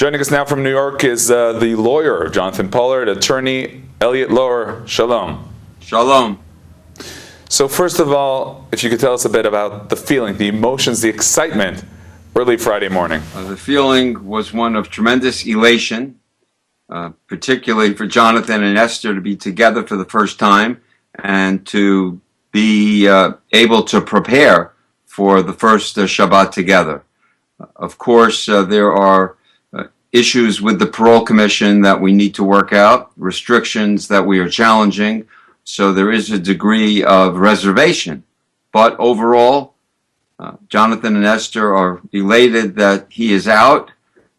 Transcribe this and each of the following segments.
Joining us now from New York is the lawyer, Jonathan Pollard, attorney Eliot Lauer. Shalom. Shalom. So first of all, if you could tell us a bit about the feeling, the emotions, the excitement early Friday morning. The feeling was one of tremendous elation, particularly for Jonathan and Esther to be together for the first time and to be able to prepare for the first Shabbat together. Of course, there are issues with the parole commission that we need to work out, restrictions that we are challenging, so there is a degree of reservation. But overall, Jonathan and Esther are elated that he is out,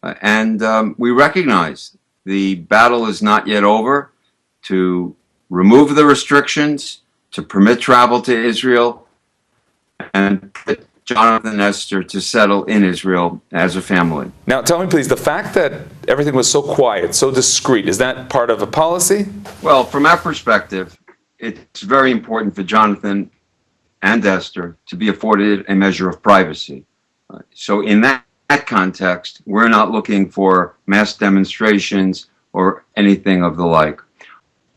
and we recognize the battle is not yet over to remove the restrictions, to permit travel to Israel, and Jonathan and Esther to settle in Israel as a family. Now tell me please, the fact that everything was so quiet, so discreet, is that part of a policy? Well, from our perspective, it's very important for Jonathan and Esther to be afforded a measure of privacy. So in that context, we're not looking for mass demonstrations or anything of the like.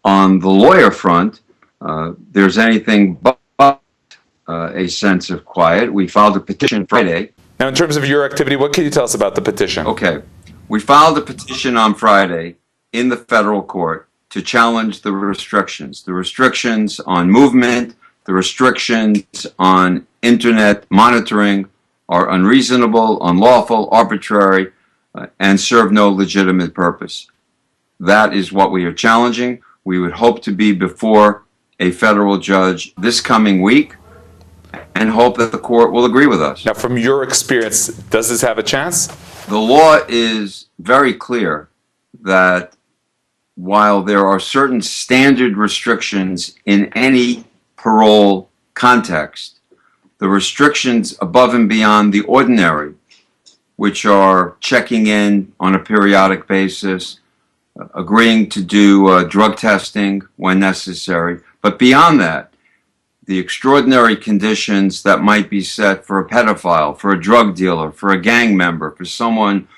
On the lawyer front, there's anything but a sense of quiet. We filed a petition Friday. Now in terms of your activity, what can you tell us about the petition? Okay. We filed a petition on Friday in the federal court to challenge the restrictions on movement, the restrictions on internet monitoring are unreasonable, unlawful, arbitrary, and serve no legitimate purpose. That is what we are challenging. We would hope to be before a federal judge this coming week and hope that the court will agree with us. Now, from your experience, does this have a chance? The law is very clear that while there are certain standard restrictions in any parole context, the restrictions above and beyond the ordinary, which are checking in on a periodic basis, agreeing to do drug testing when necessary, but beyond that, the extraordinary conditions that might be set for a pedophile, for a drug dealer, for a gang member, for someone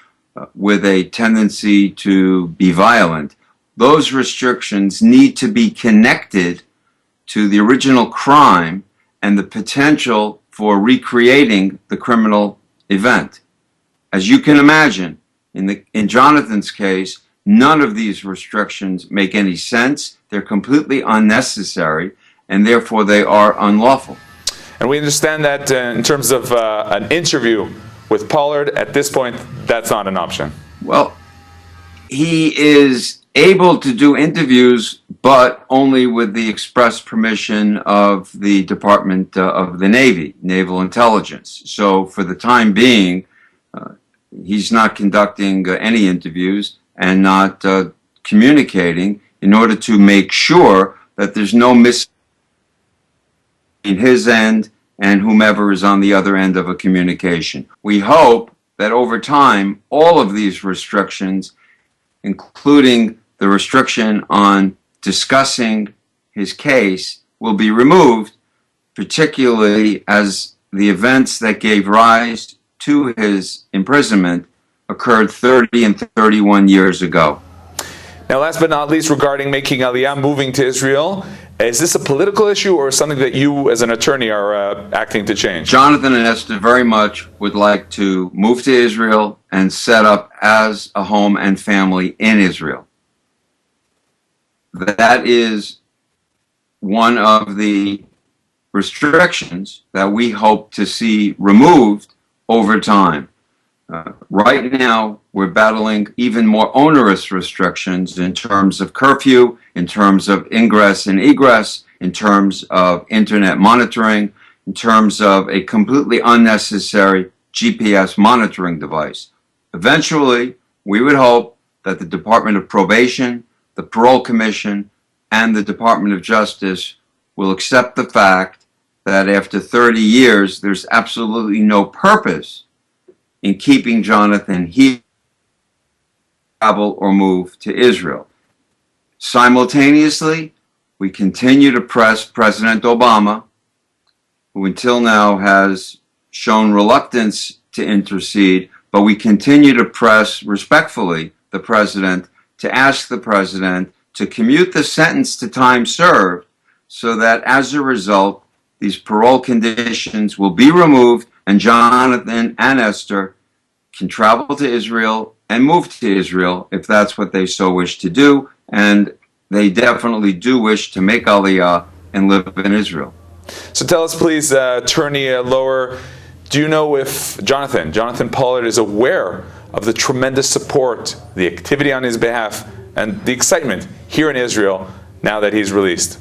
with a tendency to be violent, those restrictions need to be connected to the original crime and the potential for recreating the criminal event. As you can imagine, in Jonathan's case, none of these restrictions make any sense. They're completely unnecessary, and therefore they are unlawful. And we understand that in terms of an interview with Pollard, at this point, that's not an option. Well, he is able to do interviews, but only with the express permission of the Department of the Navy, Naval Intelligence. So for the time being, he's not conducting any interviews and not communicating in order to make sure that there's no in his end and whomever is on the other end of a communication. We hope that over time, all of these restrictions, including the restriction on discussing his case, will be removed, particularly as the events that gave rise to his imprisonment occurred 30 and 31 years ago. Now, last but not least, regarding making Aliyah, moving to Israel, is this a political issue or something that you as an attorney are acting to change? Jonathan and Esther very much would like to move to Israel and set up as a home and family in Israel. That is one of the restrictions that we hope to see removed over time. Right now, we're battling even more onerous restrictions in terms of curfew, in terms of ingress and egress, in terms of internet monitoring, in terms of a completely unnecessary GPS monitoring device. Eventually, we would hope that the Department of Probation, the Parole Commission, and the Department of Justice will accept the fact that after 30 years, there's absolutely no purpose in keeping Jonathan here, travel or move to Israel. Simultaneously, we continue to press President Obama, who until now has shown reluctance to intercede, but we continue to press respectfully the president to ask the president to commute the sentence to time served so that as a result, these parole conditions will be removed and Jonathan and Esther can travel to Israel and move to Israel if that's what they so wish to do. And they definitely do wish to make Aliyah and live in Israel. So tell us, please, Attorney Lauer, do you know if Jonathan Pollard is aware of the tremendous support, the activity on his behalf, and the excitement here in Israel now that he's released?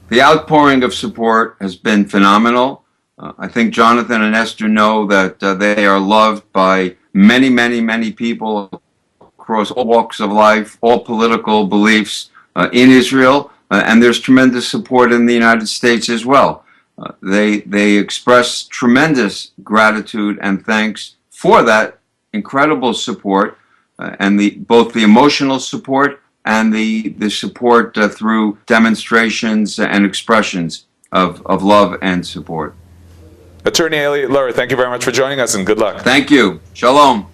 The outpouring of support has been phenomenal. I think Jonathan and Esther know that they are loved by many, many, many people across all walks of life, all political beliefs in Israel, and there's tremendous support in the United States as well. They express tremendous gratitude and thanks for that incredible support, and both the emotional support and the support through demonstrations and expressions of love and support. Attorney Eliot Lauer, thank you very much for joining us and good luck. Thank you. Shalom.